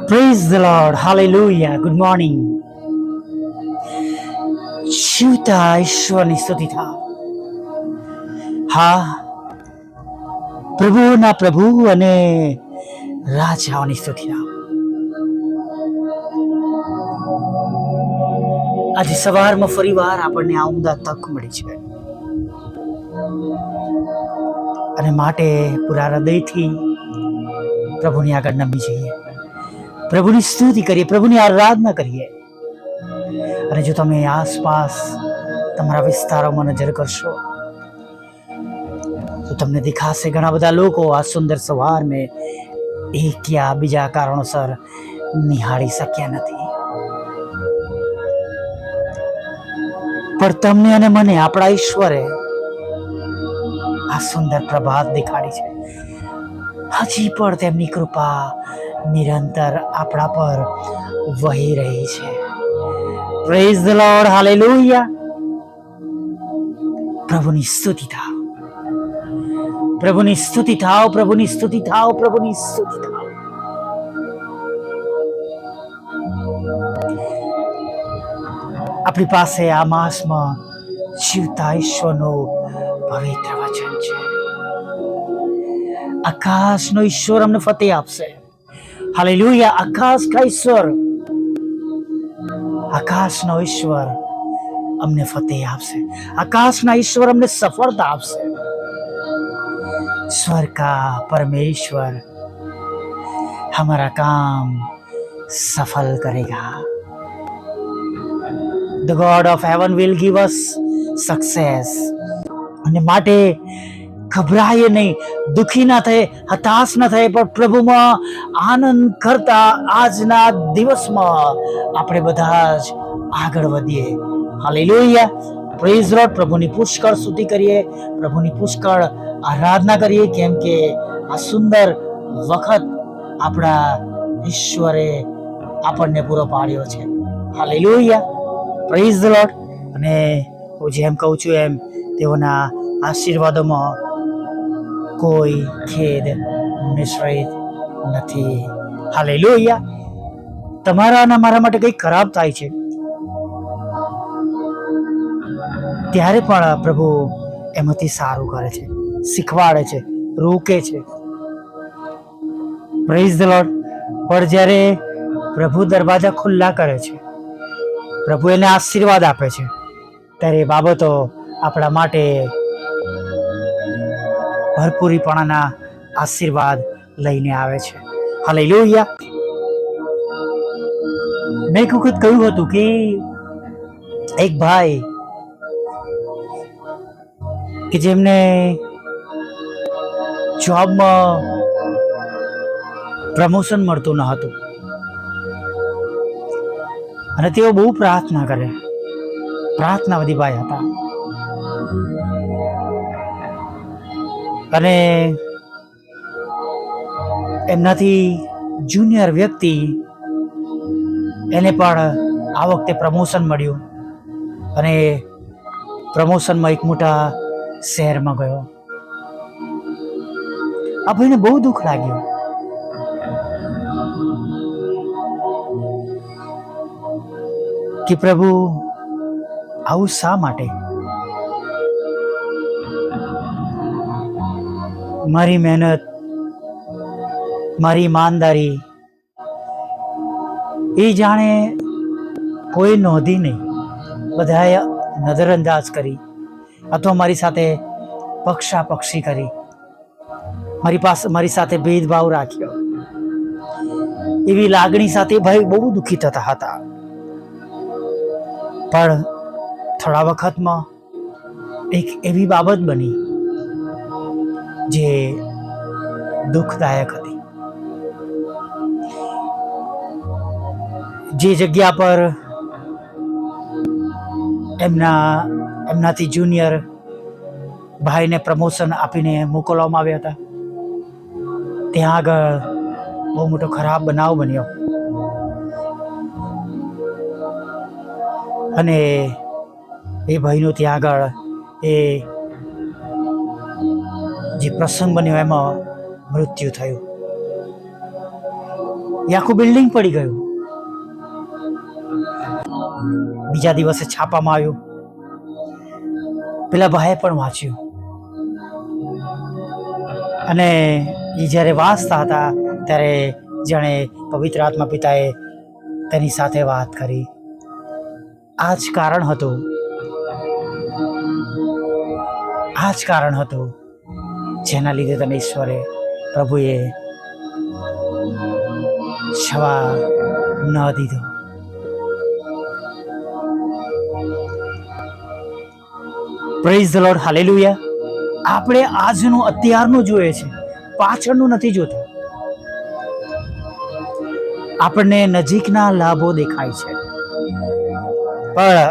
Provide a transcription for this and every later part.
Praise the Lord. Hallelujah. Good morning. જીવતા ઈશ્વરની સ્તુતિ થાવ. હા, પ્રભુના પ્રભુ અને રાજાઓની સ્તુતિ થાવ. આજે સવારમાં ફરીવાર આપણને આ ઉમદા તક મળી છે અને માટે પૂરા હૃદયથી પ્રભુની આગળ નમી જઈએ, પ્રભુની સ્તુતિ કરીએ, પ્રભુની આરાધના કરીએ. અને જો તમે આસપાસ તમારા વિસ્તારોમાં નજર કરશો તો તમને દેખાશે ઘણા બધા લોકો આ સુંદર સવારને એક યા બીજા કારણોસર નિહાળી શક્યા નથી, પણ તમને અને મને આપણા ઈશ્વરે આ સુંદર પ્રભાત દેખાડી છે. હજી પણ તેમની કૃપા નિરંતર આપણા પર વહી રહી છે. Praise the Lord. Hallelujah. પ્રભુની સ્તુતિ થાવ, પ્રભુની સ્તુતિ થાવ, પ્રભુની સ્તુતિ થાવ, પ્રભુની સ્તુતિ થાવ. આપણી પાસે આ માસમાં જીવતા ઈશ્વરનું પવિત્ર વચન છે. આકાશનો ઈશ્વર અમને ફતેહ આપશે. હાલેલુયા. આકાશના ઈશ્વર, આકાશનો ઈશ્વર અમને ફતેહ આપશે. આકાશના ઈશ્વર અમને સફળતા આપશે. स्वर्ग का परमेश्वर हमारा काम सफल करेगा. The God of heaven will give us success. અને માટે ગભરાઈએ નહીં, દુઃખી ના થાય, હતાશ ના થાય, પણ પ્રભુમાં આનંદ કરતા આજના દિવસમાં આપણે બધા જ આગળ વધીએ. હાલેલુયા. Praise lord. પ્રભુની પુષ્કળ સ્તુતિ કરીએ, પ્રભુની પુષ્કળ આરાધના કરીએ, કેમ કે આ સુંદર વખત આપણા ઈશ્વરે આપણને પૂરો પાડ્યો છે. હાલેલુયા. Praise the lord. અને હું જેમ કહું છું એમ તેઓના આશીર્વાદોમાં કોઈ ખેદ મિશ્રિત નથી. હાલેલુયા. તમારા અને મારા માટે કંઈક ખરાબ થાય છે ત્યારે પણ પ્રભુ એમાંથી સારું કરે છે, શીખવાડે છે, રોકે છે. Praise the lord. પણ જ્યારે પ્રભુ દરવાજા ખુલ્લા કરે છે, પ્રભુ એને આશીર્વાદ આપે છે, ત્યારે એ બાબતો આપણા માટે ભરપૂરીપણાના આશીર્વાદ લઈને આવે છે. હાલેલુયા. મેં એક વખત કહ્યું હતું કે એક ભાઈ કે જેમને જોબમાં પ્રમોશન મળતું ન હતું અને તેઓ બહુ પ્રાર્થના કરે, પ્રાર્થનાવાદી ભાઈ હતા. અને એમનાથી જુનિયર વ્યક્તિ એને પણ આ વખતે પ્રમોશન મળ્યું અને પ્રમોશનમાં એક મોટા શહેરમાં ગયો. આ ભાઈને બહુ દુઃખ લાગ્યું. કે પ્રભુ આવું શા માટે? મારી મહેનત, મારી ઈમાનદારી એ જાણે કોઈ નોંધી નહીં, બધાએ નજરઅંદાજ કરી અથવા મારી સાથે પક્ષાપક્ષી કરી, મારી સાથે ભેદભાવ રાખ્યો. એવી લાગણી સાથે ભાઈ બહુ દુઃખી થતા હતા. પણ થોડા વખતમાં એક એવી બાબત બની જે દુઃખદાયક હતી. જે જગ્યા પર એમનાથી જુનિયર ભાઈને પ્રમોશન આપીને મોકલવામાં આવ્યા હતા, ત્યાં આગળ બહુ મોટો ખરાબ બનાવ બન્યો. અને એ ભાઈનું ત્યાં આગળ એ જે પ્રસંગ બન્યો એમાં મૃત્યુ થયું. એ આખું બિલ્ડિંગ પડી ગયું. બીજા દિવસે છાપામાં આવ્યું, પેલા ભાઈએ પણ વાંચ્યું અને એ જ્યારે વાંચતા હતા ત્યારે જાણે પવિત્ર આત્મા પિતાએ તેની સાથે વાત કરી. આ જ કારણ હતું, આ જ કારણ હતું જેના લીધે તને ઈશ્વરે, પ્રભુએ છવા ન દીધો. Praise the lord, hallelujah. આપણે આજનું અત્યારનું જોઈએ છે, પાછળનું નથી જોતા. આપણને નજીકના લાભો દેખાય છે, પણ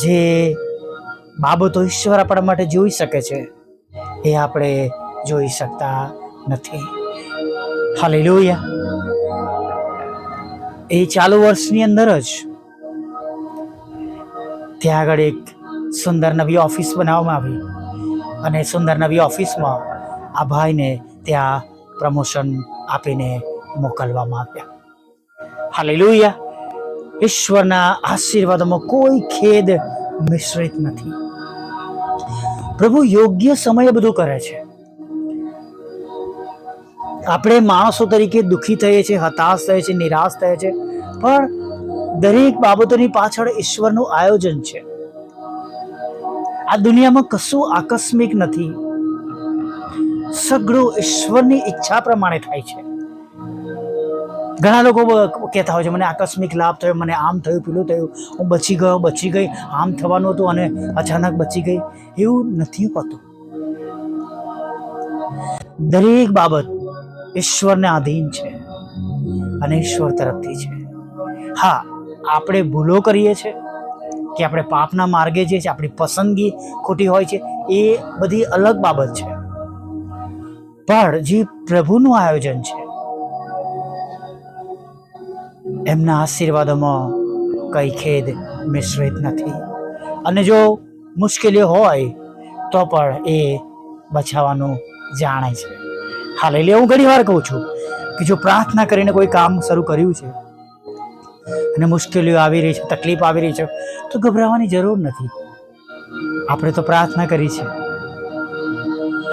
જે બાબતો ઈશ્વર આપણા માટે જોઈ શકે છે એ આપણે જોઈ શકતા નથી. હાલેલુયા. એ ચાલુ વર્ષની અંદર જ ત્યાં આગળ એક સુંદર નવી ઓફિસ બનાવવામાં આવી અને સુંદર નવી ઓફિસમાં આ ભાઈને ત્યાં પ્રમોશન આપીને મોકલવામાં આવ્યા. હાલેલુયા. ઈશ્વરના આશીર્વાદોમાં કોઈ ખેદ મિશ્રિત નથી. પ્રભુ યોગ્ય સમયે બધું કરે છે. આપણે માણસો તરીકે દુઃખી થઈએ છીએ, હતાશ થઈએ છીએ, નિરાશ થઈએ છીએ, પણ દરેક બાબતોની પાછળ ઈશ્વરનું આયોજન છે. આ દુનિયામાં કશું આકસ્મિક નથી. સગળું ઈશ્વરની ઈચ્છા પ્રમાણે થાય છે. ઘણા લોકો કહેતા હોય છે, મને આકસ્મિક લાભ થયો, મને આમ થયું, પેલું થયું, હું બચી ગયો, બચી ગઈ, આમ થવાનું હતું અને અચાનક બચી ગઈ. એવું નથી હોતું. દરેક બાબત ઈશ્વરને આધીન છે અને ઈશ્વર તરફથી છે. હા, આપણે ભૂલો કરીએ છીએ કે આપણે પાપના માર્ગે જે છે, આપણી પસંદગી ખોટી હોય છે, એ બધી અલગ બાબત છે. પણ જે પ્રભુનું આયોજન છે, એમના આશીર્વાદોમાં કઈ ખેદ મિશ્રિત નથી. અને જો મુશ્કેલીઓ હોય તો પણ એ બચાવવાનું જાણે છે. હાલેલુયા. હું ઘણી વાર કહું છું કે જો પ્રાર્થના કરીને કોઈ કામ શરૂ કર્યું છે અને મુશ્કેલીઓ આવી રહી છે, તકલીફ આવી રહી છે, તો ગભરાવાની જરૂર નથી. આપણે તો પ્રાર્થના કરી છે.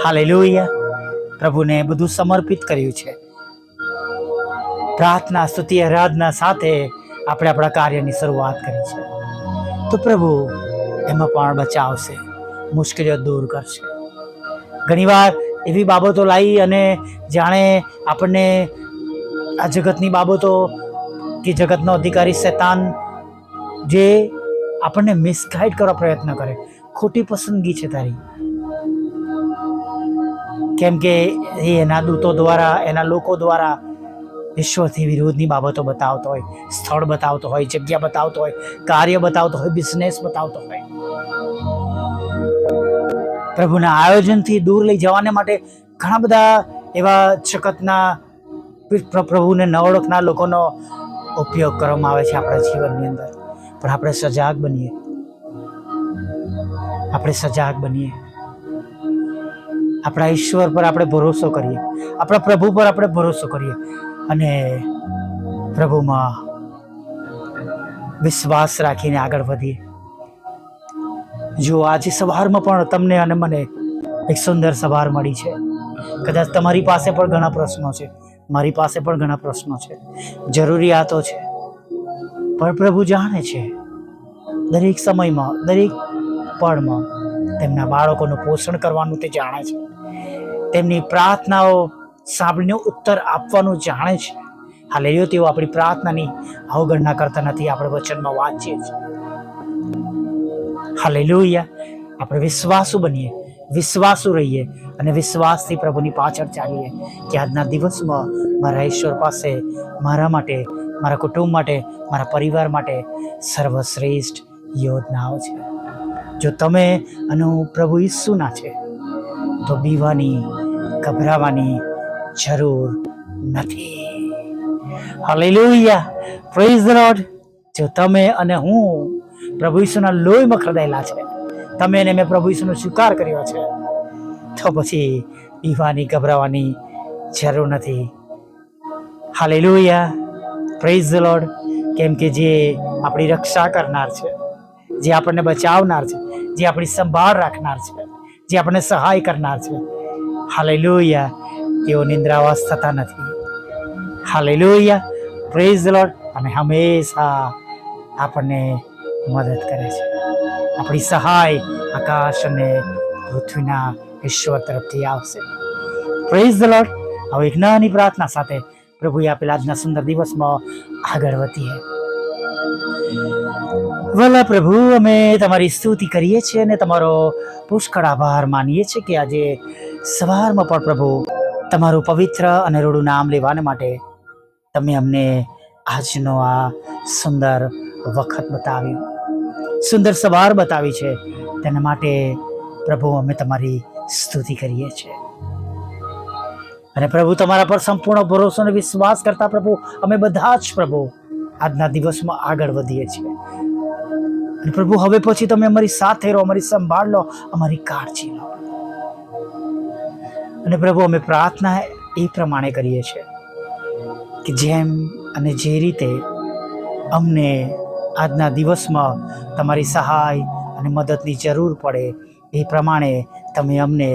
હાલેલુયા. પ્રભુને બધું સમર્પિત કર્યું છે. પ્રાર્થના, સ્તુતિ, આરાધના સાથે આપણે આપણા કાર્યની શરૂઆત કરી છે. તો પ્રભુ એમાં પણ બચાવશે, મુશ્કેલીઓ દૂર કરશે. ઘણીવાર એવી બાબતો લાવી અને જાણે આપણને આ જગતની બાબતો કે જગતનો અધિકારી શૈતાન જે આપણને મિસગાઈડ કરવા પ્રયત્ન કરે. ખોટી પસંદગી છે તારી, કેમ કે એ એના દૂતો દ્વારા, એના લોકો દ્વારા ઈશ્વરથી વિરોધની બાબતો બતાવતો હોય, સ્થળ બતાવતો હોય, જગ્યા બતાવતો હોય, કાર્ય બતાવતો હોય, બિઝનેસ બતાવતો હોય. પ્રભુના આયોજનથી દૂર લઈ જવાને માટે ઘણા બધા એવા જગતના, પ્રભુને ન ઓળખનાર લોકોનો ઉપયોગ કરવામાં આવે છે આપણા જીવનની અંદર. પણ આપણે સજાગ બનીએ, આપણે સજાગ બનીએ. આપણા ઈશ્વર પર આપણે ભરોસો કરીએ, આપણા પ્રભુ પર આપણે ભરોસો કરીએ અને પ્રભુમાં વિશ્વાસ રાખીને આગળ વધીએ. જો આજે સવારમાં પણ તમને અને મને એક સુંદર સવાર મળી છે. કદાચ તમારી પાસે પણ ઘણા પ્રશ્નો છે, મારી પાસે પણ ઘણા પ્રશ્નો છે, જરૂરિયાતો છે, પણ પ્રભુ જાણે છે દરેક સમયમાં, દરેક પળમાં તેમના બાળકોનું પોષણ કરવાનું તે જાણે છે. તેમની પ્રાર્થનાઓ સાંભળીને ઉત્તર આપવાનું જાણે છે. હાલેલુયા. તેઓ આપણી પ્રાર્થનાની અવગણના કરતા નથી. આપણે વચનમાં વાંચીએ છીએ. હાલેલુયા. આપણે વિશ્વાસુ બનીએ, વિશ્વાસુ રહીએ અને વિશ્વાસથી પ્રભુની પાછળ ચાલીએ કે આજના દિવસમાં મારા ઈશ્વર પાસે મારા માટે, મારા કુટુંબ માટે, મારા પરિવાર માટે સર્વશ્રેષ્ઠ યોજનાઓ છે. જો તમે અને હું પ્રભુ ઈસુના છે તો બીવાની, ગભરાવાની જરૂર નથી. હાલેલુયા. Praise the lord. જો તમે અને હું પ્રભુ ઈસુના લોહીમાં ખરદાયેલા છે, તમે અને મેં પ્રભુ ઈસુનો સ્વીકાર કર્યો છે, તો પછી બીવાની, ગભરાવાની જરૂર નથી. Hallelujah, praise the lord. કેમ કે જે આપણી રક્ષા કરનાર છે, જે આપણને બચાવનાર છે, જે આપણી સંભાળ રાખનાર છે, જે આપણને સહાય કરનાર છે, હાલેલુયા, તેઓ નિંદ્રાવાસ થતા નથી. Hallelujah, praise the lord. અને હંમેશા આપણને મદદ કરે છે. આપણી સહાય આકાશ અને પૃથ્વીના ઈશ્વર તરફથી આવશે. Praise the lord. હવે એક નાની પ્રાર્થના સાથે પ્રભુએ આપેલા આજના સુંદર દિવસમાં આગળ વધીએ. વલા પ્રભુ, અમે તમારી સ્તુતિ કરીએ છીએ અને તમારો પુષ્કળ આભાર માનીએ છીએ કે આજે સવારમાં પણ પ્રભુ તમારું પવિત્ર અને રૂડું નામ લેવાને માટે તમે અમને આજનો આ સુંદર વખત બતાવ્યું, સુંદર સવાર બતાવી છે. તેના માટે પ્રભુ અમે તમારી સ્તુતિ કરીએ છીએ. અને પ્રભુ તમારા પર સંપૂર્ણ ભરોસો અને વિશ્વાસ કરતા પ્રભુ અમે બધા જ પ્રભુ આજના દિવસમાં આગળ વધીએ છીએ. અને પ્રભુ હવે પછી તમે અમારી સાથે રહો, અમારી સંભાળ લો, અમારી કાળજી લો. અને પ્રભુ અમે પ્રાર્થના એ પ્રમાણે કરીએ છીએ કે જેમ અને જે રીતે અમને આજના દિવસમાં તમારી સહાય અને મદદની જરૂર પડે એ પ્રમાણે તમે અમને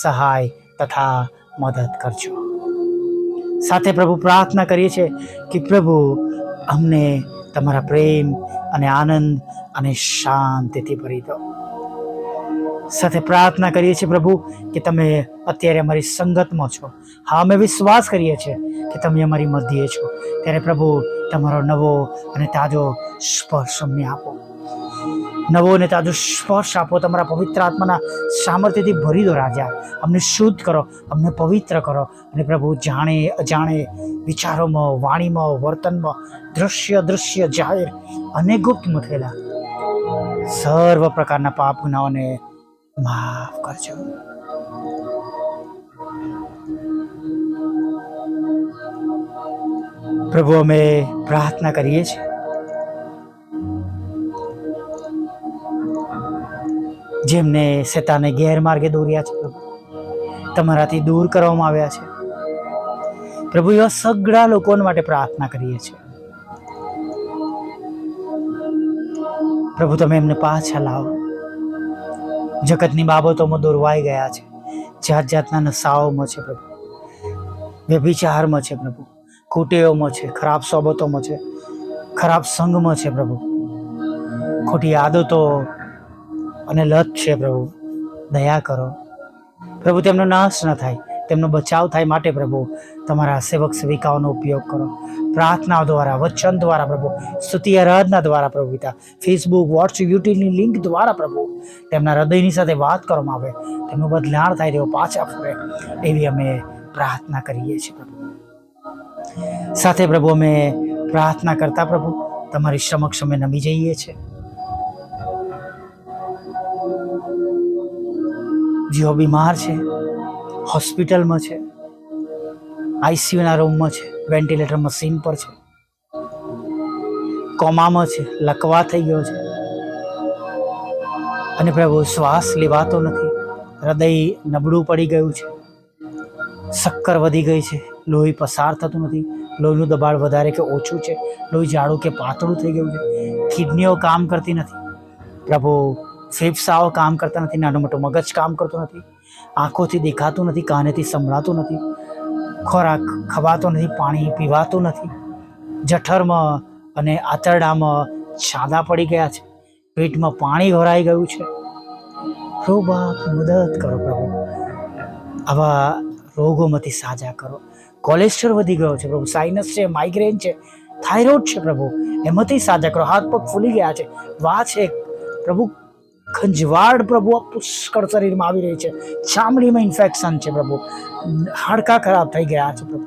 સહાય તથા મદદ કરજો. સાથે પ્રભુ પ્રાર્થના કરીએ છીએ કે પ્રભુ અમને તમારા પ્રેમ અને આનંદ અને શાંતિથી ભરી દો. સાથે પ્રાર્થના કરીએ છીએ પ્રભુ કે તમે અત્યારે અમારી સંગતમાં છો. હા, અમે વિશ્વાસ કરીએ છીએ કે તમે અમારી મધ્યે છો. ત્યારે પ્રભુ તમારો નવો અને તાજો સ્પર્શ અમને આપો, નવો અને તાજો સ્પર્શ આપો. તમારા પવિત્ર આત્માના સામર્થ્યથી ભરી દો રાજા. અમને શુદ્ધ કરો, અમને પવિત્ર કરો. અને પ્રભુ જાણે અજાણે વિચારોમાં, વાણીમાં, વર્તનમાં, દ્રશ્ય દૃશ્ય જાહેર અને ગુપ્તમાં થયેલા સર્વ પ્રકારના પાપ ગુનાઓને માફ કરજો. પ્રભુ અમે પ્રાર્થના કરીએ છીએ જેમને શેતાને ગેરમાર્ગે દોર્યા છે, પ્રભુ તમારાથી દૂર કરવામાં આવ્યા છે. પ્રભુ એવા સગળા લોકો માટે પ્રાર્થના કરીએ છીએ. પ્રભુ તમે એમને પાછા લાવો. જગતની બાબતોમાં દોરવાઈ ગયા છે, જાત જાતના નશાઓમાં છે પ્રભુ, વ્યભિચારમાં છે પ્રભુ, કુટેવોમાં છે, ખરાબ સોબતોમાં છે, ખરાબ સંગમાં છે પ્રભુ, ખોટી આદતો અને લત છે પ્રભુ. દયા કરો પ્રભુ, તેમનો નાશ ન થાય, તેમનો બચાવ થાય માટે પ્રભુ તમારા સેવક સેવિકાઓનો ઉપયોગ કરો. પ્રાર્થનાઓ દ્વારા, વચન દ્વારા પ્રભુ, સ્તુતિ આરાધના દ્વારા પ્રભુ પિતા, ફેસબુક, વોટ્સએપ, યુટ્યુબની લિંક દ્વારા પ્રભુ તેમના હૃદયની સાથે વાત કરવામાં આવે, તેમનું બદલાણ થાય, તેઓ પાછા ફરે એવી અમે પ્રાર્થના કરીએ છીએ પ્રભુ. સાથે પ્રભુ અમે પ્રાર્થના કરતા પ્રભુ તમારી સમક્ષ અમે નમી જઈએ છીએ. જેઓ બીમાર છે, હોસ્પિટલમાં છે, આઈસીયુના રૂમમાં છે, વેન્ટિલેટર મશીન પર છે, કોમામાં છે, લકવા થઈ ગયો છે, અને પ્રભુ શ્વાસ લેવાતો નથી, હૃદય નબળું પડી ગયું છે, શક્કર વધી ગઈ છે, લોહી પસાર થતું નથી, લોહીનું દબાણ વધારે કે ઓછું છે, લોહી જાડું કે પાતળું થઈ ગયું છે, કિડનીઓ કામ કરતી નથી પ્રભુ, ફેફસાઓ કામ કરતા નથી, નાનું મોટું મગજ કામ કરતું નથી, આંખોથી દેખાતું નથી, કાનેથી સંભળાતું નથી, ખોરાક ખવાતો નથી, પાણી પીવાતું નથી, જઠરમાં અને આંતરડામાં છાંદા પડી ગયા છે, પેટમાં પાણી ભરાઈ ગયું છે. પ્રભુ બાપ મદદ કરો પ્રભુ, આવા રોગોમાંથી સાજા કરો. કોલેસ્ટ્રોલ વધી ગયો છે પ્રભુ, સાઇનસ છે, માઇગ્રેન છે, થાઇરોઇડ છે પ્રભુ, એમાંથી સાજા કરો. હાથ પગ ફૂલી ગયા છે, વા છે પ્રભુ, ખંજવાળ પ્રભુ પુષ્કળ શરીરમાં આવી રહી છે, ચામડીમાં ઇન્ફેક્શન છે પ્રભુ, હાડકાં ખરાબ થઈ ગયા છે પ્રભુ,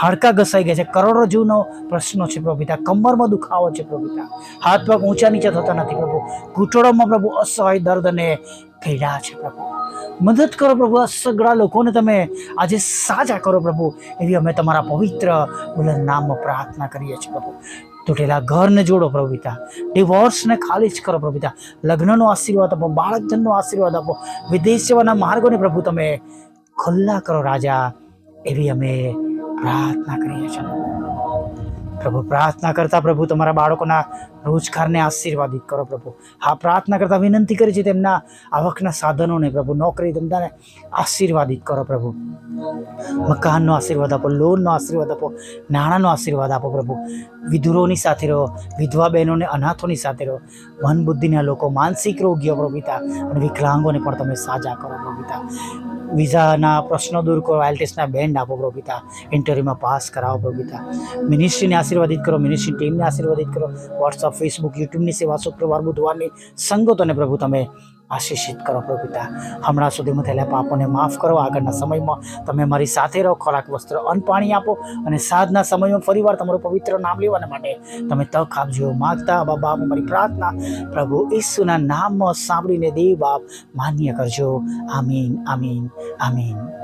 હાડકાં ઘસાઈ ગયા છે, કરોડરજ્જુનો પ્રશ્નો છે પ્રભુ પિતા, કમરમાં દુખાવો છે પ્રભુ પિતા, હાથ પગ ઊંચા નીચે થતા નથી પ્રભુ, ઘૂંટણોમાં પ્રભુ અસહ્ય દર્દ અને પીડા છે પ્રભુ. મદદ કરો પ્રભુ, આ સગળા લોકોને તમે આજે સાજા કરો પ્રભુ, એવી અમે તમારા પવિત્ર બુલંદ નામમાં પ્રાર્થના કરીએ છીએ પ્રભુ. તૂટેલા ઘરને જોડો પ્રભુ પિતા, ડિવોર્સને ખાલી જ કરો પ્રભુ પિતા, લગ્નનો આશીર્વાદ આપો, બાળકજનનો આશીર્વાદ આપો, વિદેશ જવાના માર્ગોને પ્રભુ તમે ખુલ્લા કરો રાજા, એવી અમે પ્રાર્થના કરીએ છીએ પ્રભુ. પ્રાર્થના કરતા પ્રભુ તમારા બાળકોના રોજગારને આશીર્વાદિત કરો પ્રભુ. હા, પ્રાર્થના કરતા વિનંતી કરી છે તેમના આવકના સાધનોને પ્રભુ, નોકરી ધંધાને આશીર્વાદિત કરો પ્રભુ. મકાનનો આશીર્વાદ આપો, લોનનો આશીર્વાદ આપો, નાણાંનો આશીર્વાદ આપો પ્રભુ. વિધુરોની સાથે રહો, વિધવા બહેનોને, અનાથોની સાથે રહો. મન બુદ્ધિના લોકો, માનસિક રોગીઓ પ્રભુ પિતા, અને વિકલાંગોને પણ તમે સાજા કરો પ્રભુ પિતા. વિઝાના પ્રશ્નો દૂર કરો, આઈએલટીએસના બેન્ડ આપો પ્રભુ પિતા, ઇન્ટરવ્યુમાં પાસ કરાવો પ્રભુ પિતા. મિનિસ્ટ્રીને આશીર્વાદિત કરો, મિનિસ્ટ્રી ટીમને આશીર્વાદિત કરો. વોટ્સઅપ, ફેસબુક, યુટ્યુબની સેવા, શુક્રવાર બુધવારની સંગતોને પ્રભુ તમે આશીષિત કરો પ્રભુ પિતા. હમણાં સુધીમાં થયેલા પાપોને માફ કરો. આગળના સમયમાં તમે મારી સાથે રહો, ખોરાક, વસ્ત્ર, અન્ન, પાણી આપો, અને સાંજના સમયમાં ફરીવાર તમારું પવિત્ર નામ લેવાના માટે તમે તક આપજો. માગતા બાપ અમારી પ્રાર્થના પ્રભુ ઈસુના નામમાં સાંભળીને દેવ બાપ માન્ય કરજો. આમીન, આમીન, આમીન.